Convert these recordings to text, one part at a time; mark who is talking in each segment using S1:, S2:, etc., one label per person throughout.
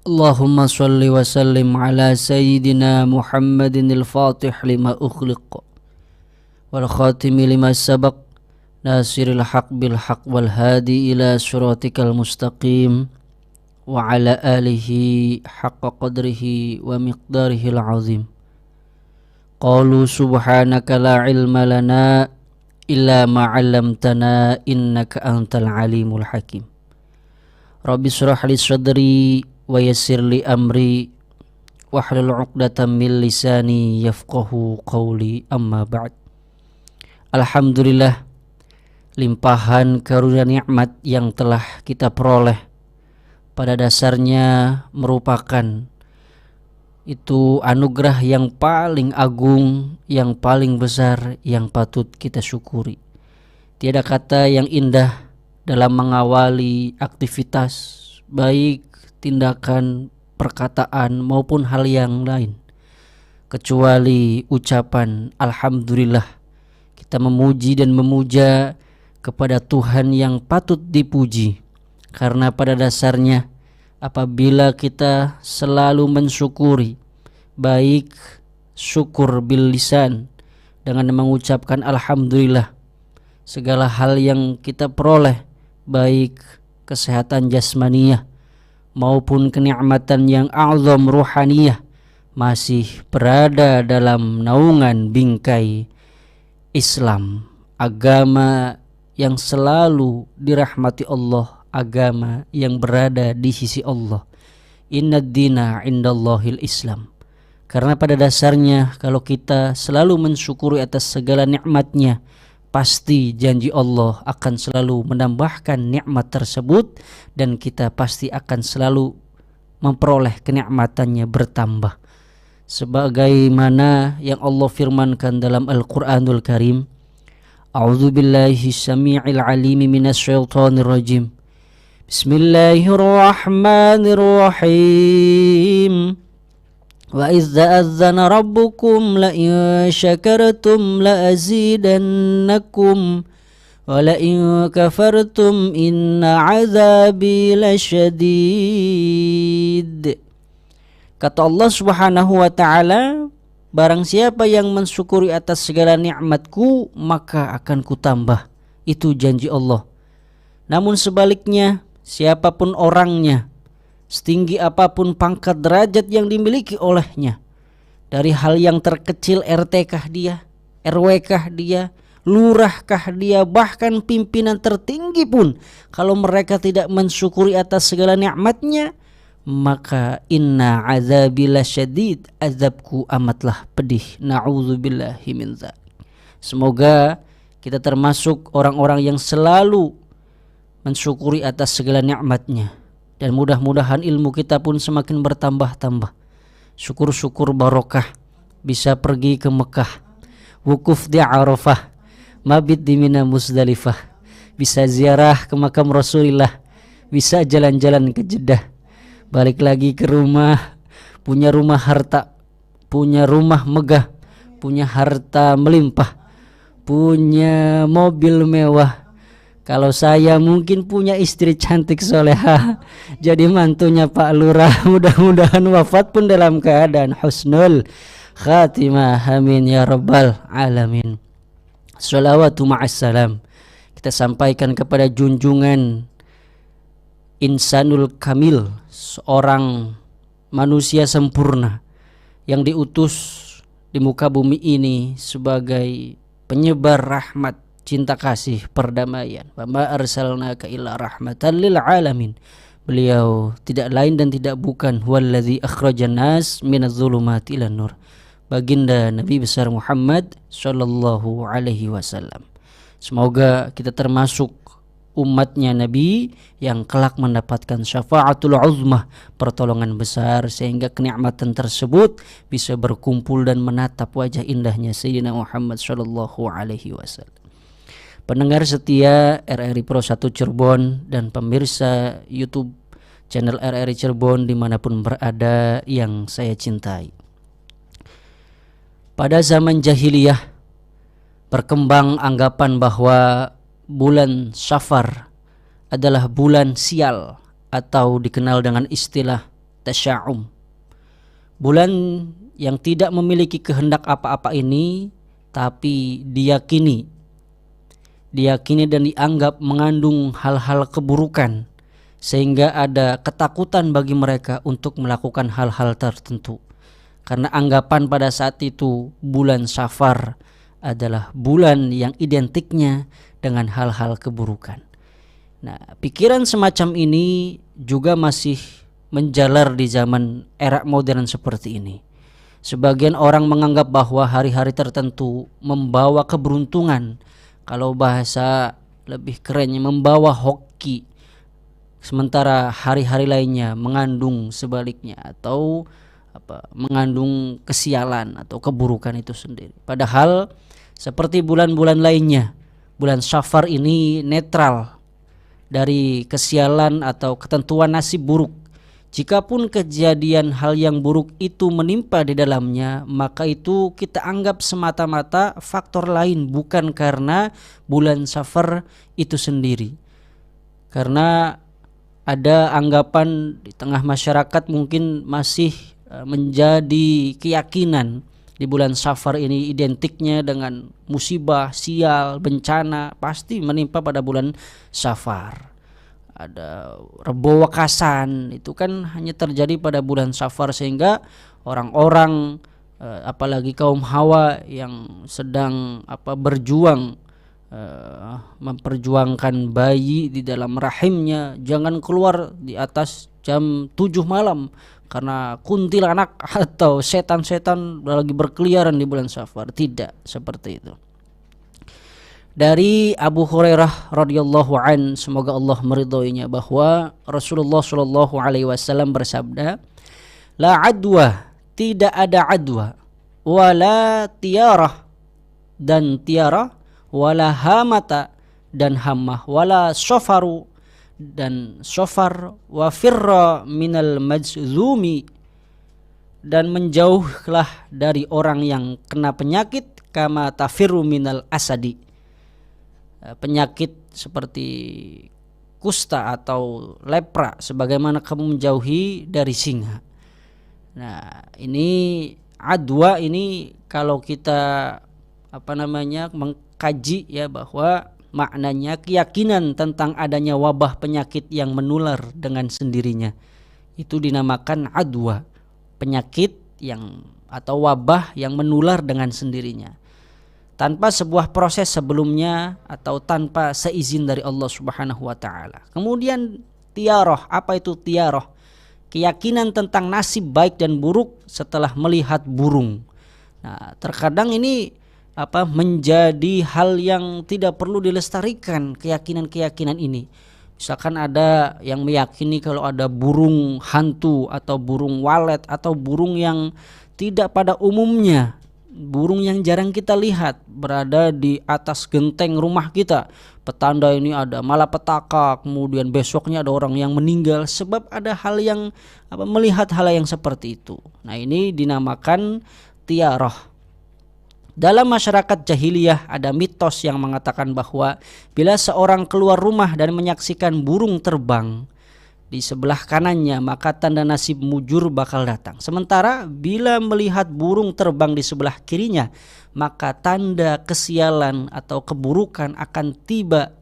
S1: Allahumma salli wa sallim ala sayyidina Muhammadin al-fatih lima ukhliq wal khatimi lima sabaq nasiril haq bil haq wal hadi ila suratikal mustaqim wa ala alihi haqqa qadrihi wa miqdarihi al-azim. Qalu subhanaka la ilma lana illa ma 'allamtana innaka antal alimul hakim. Rabbi shrah li sadri wa yassir li amri wahlul 'uqdatam min lisani yafqahu qawli, amma ba'd. Alhamdulillah, limpahan karunia nikmat yang telah kita peroleh pada dasarnya merupakan itu anugerah yang paling agung, yang paling besar, yang patut kita syukuri. Tiada kata yang indah dalam mengawali aktivitas, baik tindakan, perkataan maupun hal yang lain, kecuali ucapan alhamdulillah. Kita memuji dan memuja kepada Tuhan yang patut dipuji, karena pada dasarnya apabila kita selalu mensyukuri, baik syukur bil lisan dengan mengucapkan alhamdulillah, segala hal yang kita peroleh, baik kesehatan jasmaniyah maupun kenikmatan yang azam ruhaniyah, masih berada dalam naungan bingkai Islam, agama yang selalu dirahmati Allah, agama yang berada di sisi Allah. Innad dina indallahil Islam. Karena pada dasarnya kalau kita selalu mensyukuri atas segala nikmatnya, pasti janji Allah akan selalu menambahkan nikmat tersebut dan kita pasti akan selalu memperoleh kenikmatannya bertambah. Sebagaimana yang Allah firmankan dalam Al-Qur'anul Karim, A'udzu billahi samii'il 'aliim minasyaitonir rajim. Bismillahirrahmanirrahim. Wa idza adzana rabbukum la in syakartum la azidannakum wa la in kafartum inna 'adzabi lasyadid. Kata Allah Subhanahu wa ta'ala, barang siapa yang mensyukuri atas segala nikmatku, maka akan kutambah. Itu janji Allah. Namun sebaliknya, siapapun orangnya, setinggi apapun pangkat derajat yang dimiliki olehnya, dari hal yang terkecil, RT kah dia, RW kah dia, lurah kah dia, bahkan pimpinan tertinggi pun, kalau mereka tidak mensyukuri atas segala nikmatnya, maka inna azabi lasyadid, azabku amatlah pedih. Na'udzubillahi min dzalik. Semoga kita termasuk orang-orang yang selalu mensyukuri atas segala nikmatnya, dan mudah-mudahan ilmu kita pun semakin bertambah-tambah. Syukur-syukur barokah, bisa pergi ke Mekah, wukuf di Arafah, mabit di Mina Muzdalifah, bisa ziarah ke makam Rasulullah, bisa jalan-jalan ke Jeddah, balik lagi ke rumah, punya rumah harta, punya rumah megah, punya harta melimpah, punya mobil mewah. Kalau saya mungkin punya istri cantik soleha, jadi mantunya Pak Lurah, mudah-mudahan wafat pun dalam keadaan husnul khatimah, amin ya rabbal alamin. Sholawatu ma'assalam kita sampaikan kepada junjungan insanul kamil, seorang manusia sempurna yang diutus di muka bumi ini sebagai penyebar rahmat, cinta kasih, perdamaian. Wa ma arsalnaka illa rahmatan lil alamin. Beliau tidak lain dan tidak bukan wallazi akhrajan nas minadz zulumati ilan nur. Baginda Nabi besar Muhammad sallallahu alaihi wasallam. Semoga kita termasuk umatnya Nabi yang kelak mendapatkan syafaatul uzmah, pertolongan besar, sehingga kenikmatan tersebut bisa berkumpul dan menatap wajah indahnya Sayyidina Muhammad sallallahu alaihi wasallam. Pendengar setia RRI Pro 1 Cirebon dan pemirsa YouTube channel RRI Cirebon dimanapun berada yang saya cintai. Pada zaman jahiliyah berkembang anggapan bahwa bulan Safar adalah bulan sial atau dikenal dengan istilah tasya'um. Bulan yang tidak memiliki kehendak apa-apa ini, tapi diyakini dan dianggap mengandung hal-hal keburukan, sehingga ada ketakutan bagi mereka untuk melakukan hal-hal tertentu. Karena anggapan pada saat itu bulan Safar adalah bulan yang identiknya dengan hal-hal keburukan. Nah, pikiran semacam ini juga masih menjalar di zaman era modern seperti ini. Sebagian orang menganggap bahwa hari-hari tertentu membawa keberuntungan, kalau bahasa lebih kerennya membawa hoki, sementara hari-hari lainnya mengandung sebaliknya atau mengandung kesialan atau keburukan itu sendiri. Padahal seperti bulan-bulan lainnya, bulan Safar ini netral dari kesialan atau ketentuan nasib buruk. Jikapun kejadian hal yang buruk itu menimpa di dalamnya, maka itu kita anggap semata-mata faktor lain, bukan karena bulan Safar itu sendiri. Karena ada anggapan di tengah masyarakat mungkin masih menjadi keyakinan di bulan Safar ini identiknya dengan musibah, sial, bencana pasti menimpa pada bulan Safar. Ada Rebo Wekasan, itu kan hanya terjadi pada bulan Safar, sehingga orang-orang apalagi kaum hawa yang sedang berjuang memperjuangkan bayi di dalam rahimnya jangan keluar di atas jam 7 malam karena kuntilanak atau setan-setan lagi berkeliaran di bulan Safar. Tidak seperti itu. Dari Abu Hurairah radhiyallahu an, semoga Allah meridhoinya, bahwa Rasulullah shallallahu alaihi wasallam bersabda, la adwa, tidak ada adwa, wala tiarah dan tiarah, wala hamata dan hammah, wala sofaru dan sofar, wa firra minal majzumi, dan menjauhlah dari orang yang kena penyakit, kama tafirru minal asadi, penyakit seperti kusta atau lepra sebagaimana kamu menjauhi dari singa. Nah, ini adwa ini kalau kita mengkaji ya, bahwa maknanya keyakinan tentang adanya wabah penyakit yang menular dengan sendirinya. Itu dinamakan adwa, penyakit yang atau wabah yang menular dengan sendirinya, tanpa sebuah proses sebelumnya atau tanpa seizin dari Allah Subhanahu wa taala. Kemudian tiaroh, apa itu tiaroh? Keyakinan tentang nasib baik dan buruk setelah melihat burung. Nah, terkadang ini menjadi hal yang tidak perlu dilestarikan, keyakinan-keyakinan ini. Misalkan ada yang meyakini kalau ada burung hantu atau burung walet atau burung yang tidak pada umumnya, burung yang jarang kita lihat berada di atas genteng rumah kita. Petanda ini ada malapetaka, kemudian besoknya ada orang yang meninggal sebab ada hal yang melihat hal yang seperti itu. Nah, ini dinamakan tiarah. Dalam masyarakat jahiliyah ada mitos yang mengatakan bahwa bila seorang keluar rumah dan menyaksikan burung terbang di sebelah kanannya, maka tanda nasib mujur bakal datang. Sementara bila melihat burung terbang di sebelah kirinya, maka tanda kesialan atau keburukan akan tiba,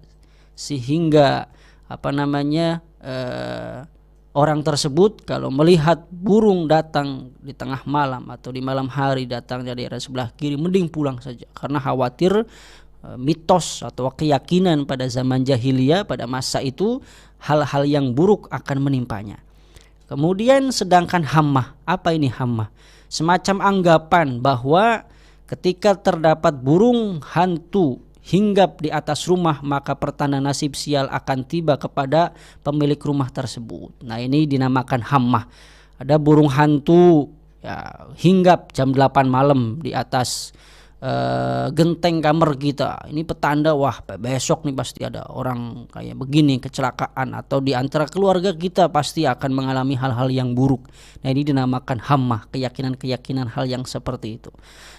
S1: sehingga orang tersebut kalau melihat burung datang di tengah malam atau di malam hari datang dari arah sebelah kiri, mending pulang saja, karena khawatir mitos atau keyakinan pada zaman jahiliyah pada masa itu hal-hal yang buruk akan menimpanya. Kemudian sedangkan hammah, apa ini hammah? Semacam anggapan bahwa ketika terdapat burung hantu hinggap di atas rumah, maka pertanda nasib sial akan tiba kepada pemilik rumah tersebut. Nah, ini dinamakan hammah. Ada burung hantu ya, hinggap jam 8 malam di atas genteng kamar kita. Ini petanda, wah besok nih pasti ada orang kayak begini kecelakaan, atau di antara keluarga kita pasti akan mengalami hal-hal yang buruk. Nah, ini dinamakan hammah, keyakinan-keyakinan hal yang seperti itu.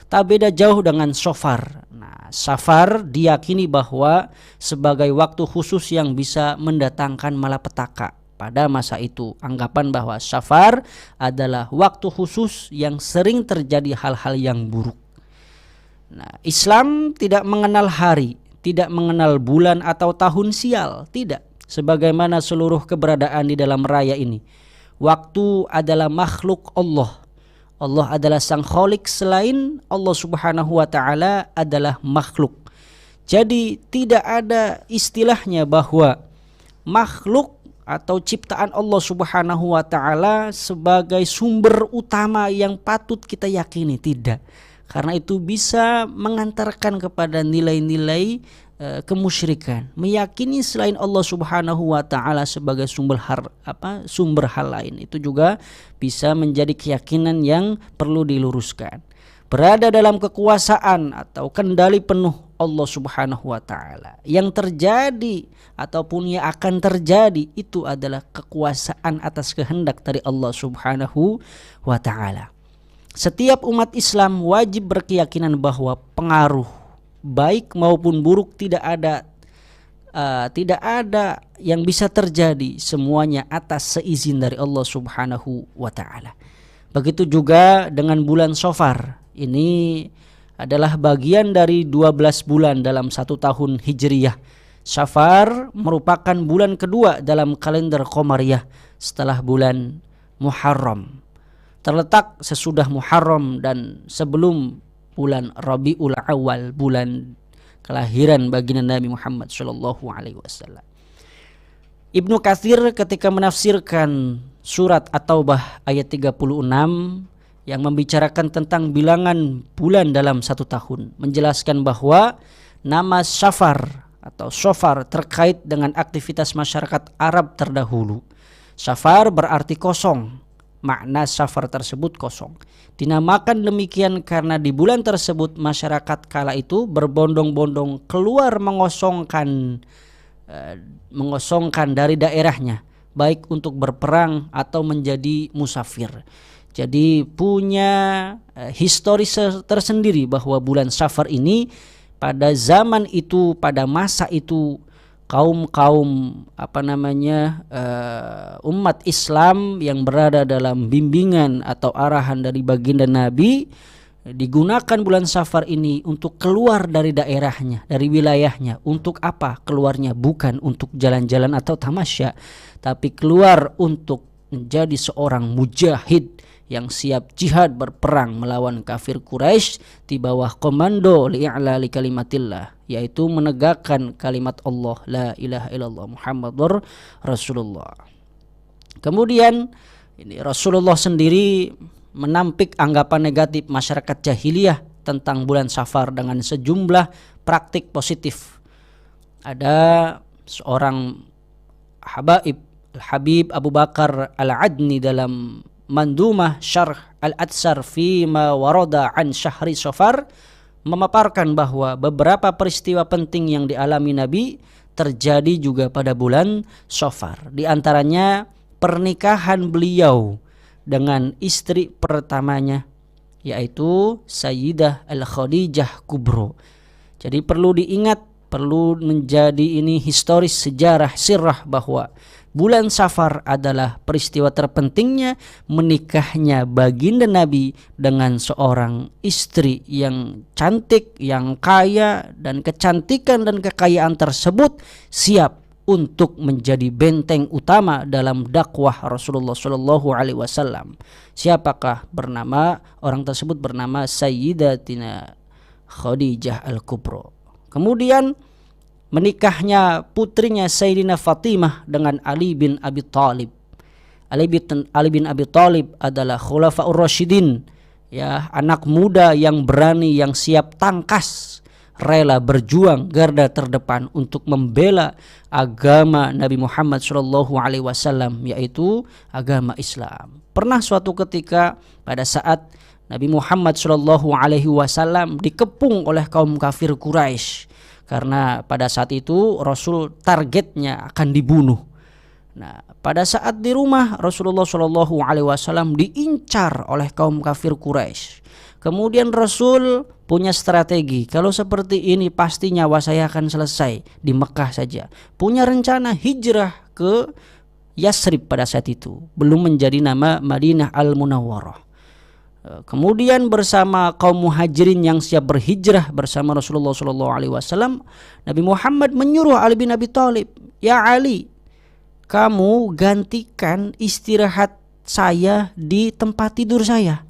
S1: Tak beda jauh dengan safar. Nah, safar diyakini bahwa sebagai waktu khusus yang bisa mendatangkan malapetaka. pada masa itu. Anggapan bahwa Safar adalah waktu khusus yang sering terjadi hal-hal yang buruk. Nah, Islam tidak mengenal hari, tidak mengenal bulan atau tahun sial, tidak. Sebagaimana seluruh keberadaan di dalam raya ini. Waktu adalah makhluk Allah. Allah adalah sang khalik, selain Allah Subhanahu wa taala adalah makhluk. Jadi tidak ada istilahnya bahwa makhluk atau ciptaan Allah Subhanahu wa taala sebagai sumber utama yang patut kita yakini, tidak. Karena itu bisa mengantarkan kepada nilai-nilai kemusyrikan, meyakini selain Allah Subhanahu wa taala sebagai sumber hal lain. Itu juga bisa menjadi keyakinan yang perlu diluruskan. Berada dalam kekuasaan atau kendali penuh Allah Subhanahu wa taala. Yang terjadi ataupun yang akan terjadi itu adalah kekuasaan atas kehendak dari Allah Subhanahu wa taala. Setiap umat Islam wajib berkeyakinan bahwa pengaruh baik maupun buruk tidak ada yang bisa terjadi, semuanya atas seizin dari Allah Subhanahu wa taala. Begitu juga dengan bulan Shafar. Ini adalah bagian dari 12 bulan dalam 1 tahun Hijriyah. Shafar merupakan bulan kedua dalam kalender Qamariyah setelah bulan Muharram. Terletak sesudah Muharram dan sebelum bulan Rabiul Awal, bulan kelahiran baginda Nabi Muhammad sallallahu alaihi wasallam. Ibnu Katsir ketika menafsirkan surat At-Taubah ayat 36 yang membicarakan tentang bilangan bulan dalam 1 tahun, menjelaskan bahwa nama Safar atau Shofar terkait dengan aktivitas masyarakat Arab terdahulu. Safar berarti kosong. Makna Safar tersebut kosong. Dinamakan demikian karena di bulan tersebut masyarakat kala itu berbondong-bondong keluar mengosongkan dari daerahnya, baik untuk berperang atau menjadi musafir. Jadi punya historis tersendiri bahwa bulan Safar ini pada zaman itu, pada masa itu, kaum umat Islam yang berada dalam bimbingan atau arahan dari baginda Nabi, digunakan bulan Safar ini untuk keluar dari daerahnya, dari wilayahnya. Untuk apa keluarnya? Bukan untuk jalan-jalan atau tamasya, tapi keluar untuk menjadi seorang mujahid yang siap jihad berperang melawan kafir Quraisy di bawah komando li'a'lali kalimatillah, yaitu menegakkan kalimat Allah la ilaha illallah Muhammadur Rasulullah. Kemudian ini Rasulullah sendiri menampik anggapan negatif masyarakat jahiliyah tentang bulan Safar dengan sejumlah praktik positif. Ada seorang Habib Abu Bakar Al-Adni dalam Mandumah Syarh Al-Atsar fi ma warada an syahri Safar memaparkan bahwa beberapa peristiwa penting yang dialami Nabi terjadi juga pada bulan Safar. Di antaranya pernikahan beliau dengan istri pertamanya, yaitu Sayyidah Al-Khadijah Kubro. Jadi perlu diingat, perlu menjadi ini historis sejarah sirah bahwa bulan Safar adalah peristiwa terpentingnya menikahnya baginda Nabi dengan seorang istri yang cantik, yang kaya, dan kecantikan dan kekayaan tersebut siap untuk menjadi benteng utama dalam dakwah Rasulullah Shallallahu Alaihi Wasallam. Siapakah orang tersebut? Bernama Sayyidatina Khadijah Al-Kubro. Kemudian menikahnya putrinya Sayyidina Fatimah dengan Ali bin Abi Thalib. Ali bin Abi Thalib adalah Khulafaur Rasyidin, ya, anak muda yang berani, yang siap tangkas, rela berjuang garda terdepan untuk membela agama Nabi Muhammad SAW, yaitu agama Islam. Pernah suatu ketika pada saat Nabi Muhammad SAW dikepung oleh kaum kafir Quraisy, karena pada saat itu Rasul targetnya akan dibunuh. Nah, pada saat di rumah Rasulullah SAW diincar oleh kaum kafir Quraisy. Kemudian Rasul punya strategi, kalau seperti ini pasti nyawa saya akan selesai di Mekah saja. Punya rencana hijrah ke Yasrib pada saat itu, belum menjadi nama Madinah Al-Munawwarah. Kemudian bersama kaum muhajirin yang siap berhijrah bersama Rasulullah SAW, Nabi Muhammad menyuruh Ali bin Abi Thalib, "Ya Ali, kamu gantikan istirahat saya di tempat tidur saya."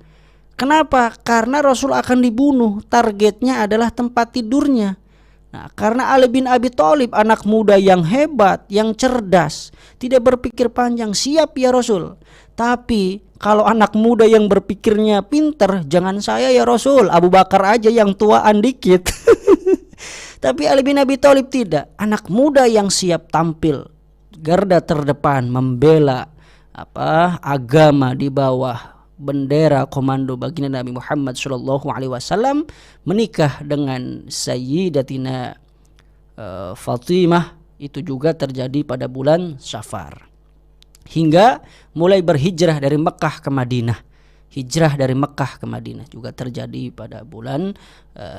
S1: Kenapa? Karena Rasul akan dibunuh, targetnya adalah tempat tidurnya. Nah, karena Ali bin Abi Thalib anak muda yang hebat, yang cerdas, tidak berpikir panjang, siap ya Rasul. Tapi kalau anak muda yang berpikirnya pinter, jangan saya ya Rasul, Abu Bakar aja yang tuaan dikit. Tapi Ali bin Abi Thalib tidak, anak muda yang siap tampil garda terdepan membela agama di bawah bendera komando baginda Nabi Muhammad SAW, menikah dengan Sayyidatina Fatimah. Itu juga terjadi pada bulan Safar, hingga mulai berhijrah dari Mekah ke Madinah. Hijrah dari Mekah ke Madinah juga terjadi pada bulan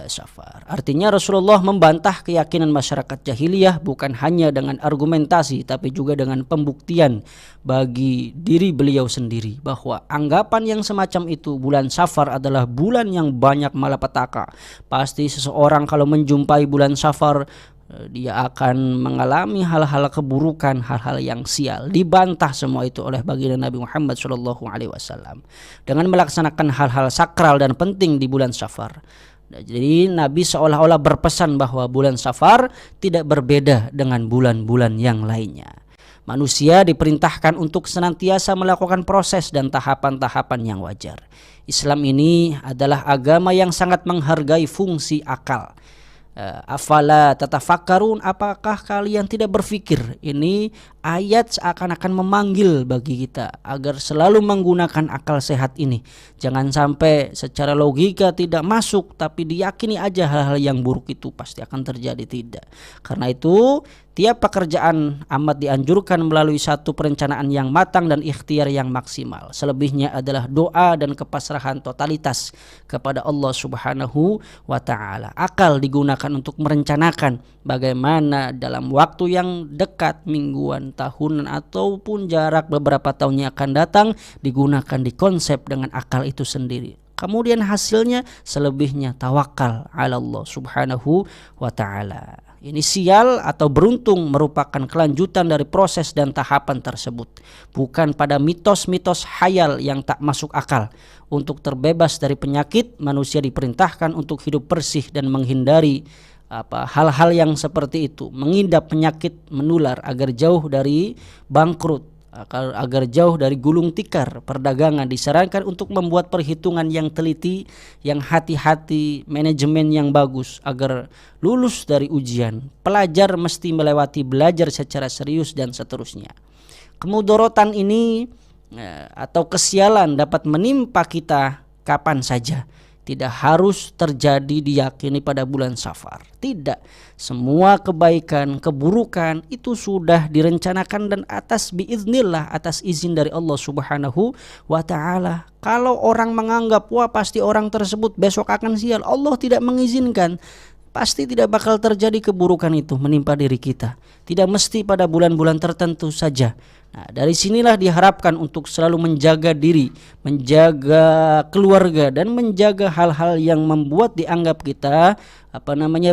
S1: Safar. Artinya Rasulullah membantah keyakinan masyarakat jahiliyah bukan hanya dengan argumentasi, tapi juga dengan pembuktian bagi diri beliau sendiri, bahwa anggapan yang semacam itu, bulan Safar adalah bulan yang banyak malapetaka. Pasti seseorang kalau menjumpai bulan Safar, dia akan mengalami hal-hal keburukan, hal-hal yang sial. Dibantah semua itu oleh baginda Nabi Muhammad SAW dengan melaksanakan hal-hal sakral dan penting di bulan Safar. Jadi Nabi seolah-olah berpesan bahwa bulan Safar tidak berbeda dengan bulan-bulan yang lainnya. Manusia diperintahkan untuk senantiasa melakukan proses dan tahapan-tahapan yang wajar. Islam ini adalah agama yang sangat menghargai fungsi akal. Afala tatafakkarun, apakah kalian tidak berpikir? Ini ayat seakan-akan memanggil bagi kita agar selalu menggunakan akal sehat ini. Jangan sampai secara logika tidak masuk, tapi diyakini aja hal-hal yang buruk itu pasti akan terjadi. Tidak. Karena itu tiap pekerjaan amat dianjurkan melalui satu perencanaan yang matang dan ikhtiar yang maksimal. Selebihnya adalah doa dan kepasrahan totalitas kepada Allah Subhanahu wa Ta'ala. Akal digunakan untuk merencanakan bagaimana dalam waktu yang dekat, mingguan, tahunan, ataupun jarak beberapa tahun yang akan datang, digunakan di konsep dengan akal itu sendiri. Kemudian hasilnya selebihnya tawakal ala Allah Subhanahu wa Ta'ala. Ini sial atau beruntung merupakan kelanjutan dari proses dan tahapan tersebut, bukan pada mitos-mitos hayal yang tak masuk akal. Untuk terbebas dari penyakit, manusia diperintahkan untuk hidup bersih dan menghindari hal-hal yang seperti itu, mengidap penyakit menular agar jauh dari bangkrut, agar jauh dari gulung tikar perdagangan. Disarankan untuk membuat perhitungan yang teliti, yang hati-hati, manajemen yang bagus agar lulus dari ujian. Pelajar mesti melewati belajar secara serius dan seterusnya. Kemudorotan ini atau kesialan dapat menimpa kita kapan saja. Tidak harus terjadi diyakini pada bulan Safar. Tidak. Semua kebaikan, keburukan itu sudah direncanakan dan atas biiznillah, atas izin dari Allah Subhanahu wa Ta'ala. Kalau orang menganggap wah pasti orang tersebut besok akan sial, Allah tidak mengizinkan, pasti tidak bakal terjadi keburukan itu menimpa diri kita. Tidak mesti pada bulan-bulan tertentu saja. Nah, dari sinilah diharapkan untuk selalu menjaga diri, menjaga keluarga, dan menjaga hal-hal yang membuat dianggap kita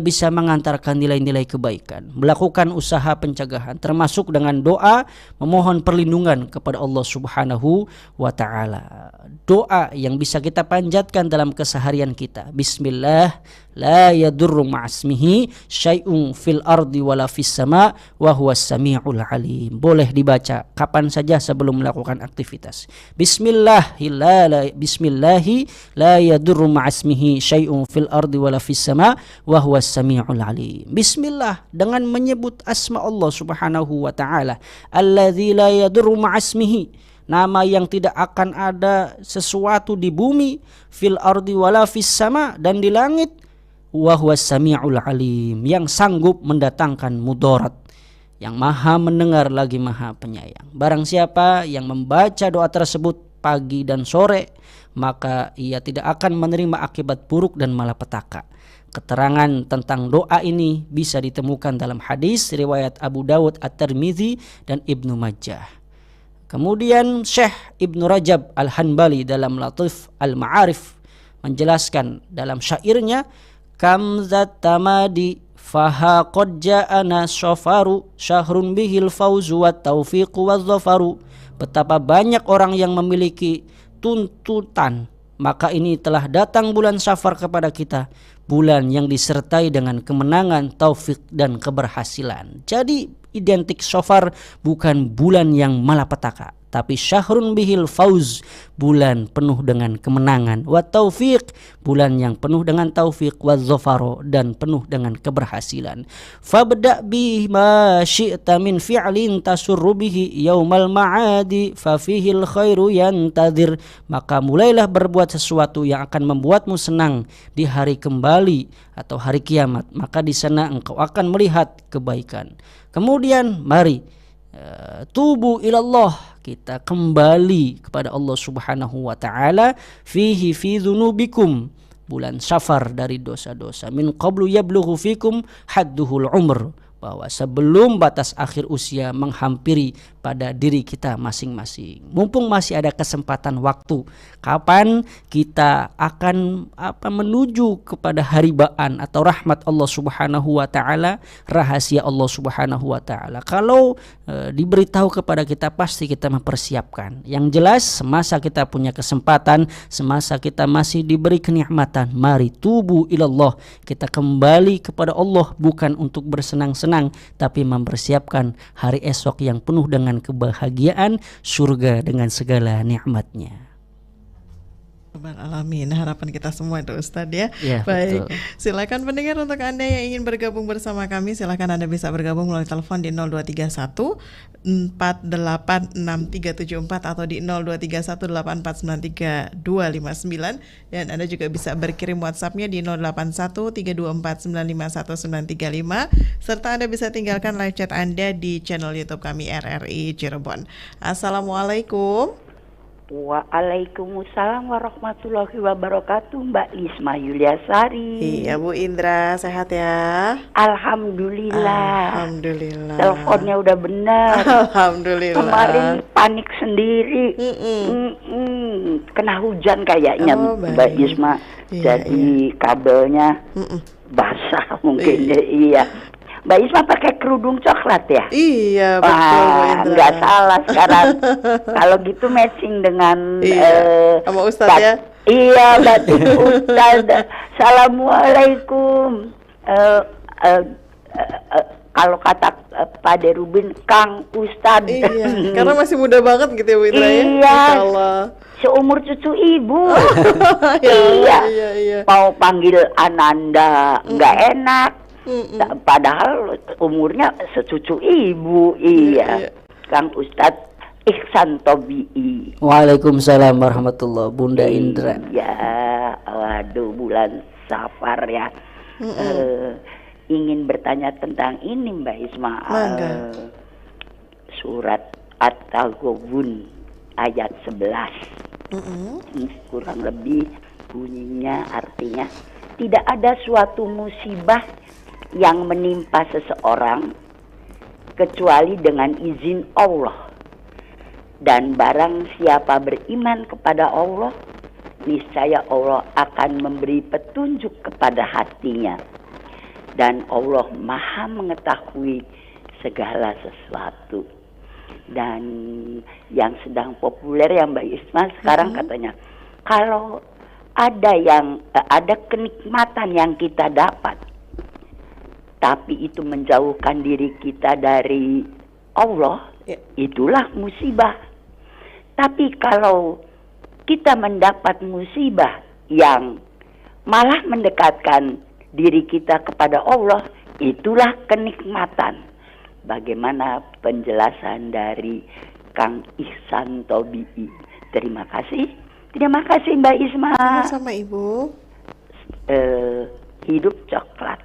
S1: bisa mengantarkan nilai-nilai kebaikan. Melakukan usaha pencegahan termasuk dengan doa, memohon perlindungan kepada Allah Subhanahu wa Ta'ala. Doa yang bisa kita panjatkan dalam keseharian kita. Bismillah la yadurru ma'asmihi syai'un fil ardi wala fis sama wa huwas sami'ul alim. Boleh dibaca kapan saja sebelum melakukan aktivitas. Bismillahi la yadurru ma'asmihi syai'un fil ardi wala fis sama wa huwas sami'ul alim. Bismillah, dengan menyebut asma Allah Subhanahu wa Ta'ala, alladzi la yadurru ma'asmihi, nama yang tidak akan ada sesuatu di bumi, fil ardi wala fis sama, dan di langit, wa huwas sami'ul alim, yang sanggup mendatangkan mudarat, yang maha mendengar lagi maha penyayang. Barang siapa yang membaca doa tersebut pagi dan sore, maka ia tidak akan menerima akibat buruk dan malapetaka. Keterangan tentang doa ini bisa ditemukan dalam hadis riwayat Abu Dawud, At-Tirmidzi, dan Ibnu Majah. Kemudian Syekh Ibnu Rajab Al-Hanbali dalam Latif Al-Ma'arif menjelaskan dalam syairnya, kam zat tamadi faha qad ja'ana syafaru syahrun bihil fauzu wat taufiqu waz zafaru. Betapa banyak orang yang memiliki tuntutan, maka ini telah datang bulan Safar kepada kita, bulan yang disertai dengan kemenangan, taufik dan keberhasilan. Jadi identik Safar bukan bulan yang malapetaka, tapi syahrun bihil fauz, bulan penuh dengan kemenangan, wa taufiq, bulan yang penuh dengan taufik, wa zafaro, dan penuh dengan keberhasilan. Fabda bima syi'ta min fi'lin tasurru bihi yaumal ma'adi fa fihil khairu yantadir. Maka mulailah berbuat sesuatu yang akan membuatmu senang di hari kembali atau hari kiamat, maka di sana engkau akan melihat kebaikan. Kemudian mari tubu ilallah, kita kembali kepada Allah Subhanahu wa taala, fihi fi dzunubikum, bulan Safar dari dosa-dosa, min qablu yablughu fikum hadduhul umr, bahwa sebelum batas akhir usia menghampiri pada diri kita masing-masing. Mumpung masih ada kesempatan waktu, kapan kita akan menuju kepada haribaan atau rahmat Allah Subhanahu wa taala, rahasia Allah Subhanahu wa taala. Kalau diberitahu kepada kita, pasti kita mempersiapkan. Yang jelas, semasa kita punya kesempatan, semasa kita masih diberi kenikmatan, mari tubu ilallah, kita kembali kepada Allah, bukan untuk bersenang-senang, tapi mempersiapkan hari esok yang penuh dengan kebahagiaan, surga dengan segala nikmatnya.
S2: Alamin, harapan kita semua itu Ustadz ya.
S1: Betul.
S2: Baik, silakan pendengar, untuk Anda yang ingin bergabung bersama kami, silakan Anda bisa bergabung melalui telepon di 0231 486374 atau di 0231849359, dan Anda juga bisa berkirim WhatsApp-nya di 081324951935, serta Anda bisa tinggalkan live chat Anda di channel YouTube kami RRI Cirebon. Assalamualaikum.
S3: Waalaikumsalam warahmatullahi wabarakatuh, Mbak Lisma Yuliasari.
S2: Iya Bu Indra, sehat ya?
S3: Alhamdulillah.
S2: Alhamdulillah.
S3: Teleponnya udah benar.
S2: Alhamdulillah.
S3: Kemarin panik sendiri. Kena hujan kayaknya, Mbak Lisma.
S2: Iya,
S3: Jadi kabelnya basah mungkin. Iya. Mbak Isma pakai kerudung coklat ya?
S2: Iya, betul Bu Indra.
S3: Nggak salah sekarang. Kalau gitu matching dengan
S2: sama Ustadz ya?
S3: Iya, batik Ustadz. Assalamualaikum. Kalau kata Pak Derubin, Kang Ustadz.
S2: Iya, karena masih muda banget gitu ya Bu Indra ya?
S3: Iya.
S2: Allah.
S3: Seumur cucu ibu.
S2: Iya.
S3: Mau panggil Ananda nggak enak. Padahal umurnya secucu ibu. Iya. Kang Ustadz Ihsan Tobi'i.
S1: Waalaikumsalam warahmatullahi, Bunda Indra.
S3: Ya, waduh, bulan Safar ya. Ingin bertanya tentang ini Mbak Isma. Surat At-Taghabun ayat 11. Kurang lebih bunyinya, artinya, tidak ada suatu musibah yang menimpa seseorang kecuali dengan izin Allah, dan barang siapa beriman kepada Allah, niscaya Allah akan memberi petunjuk kepada hatinya, dan Allah Maha mengetahui segala sesuatu. Dan yang sedang populer ya Mbak Isma sekarang katanya, kalau ada kenikmatan yang kita dapat, tapi itu menjauhkan diri kita dari Allah, itulah musibah. Tapi kalau kita mendapat musibah yang malah mendekatkan diri kita kepada Allah, itulah kenikmatan. Bagaimana penjelasan dari Kang Ihsan Tobi'i? Terima kasih. Terima kasih Mbak Isma.
S2: Sama Ibu.
S3: Hidup coklat.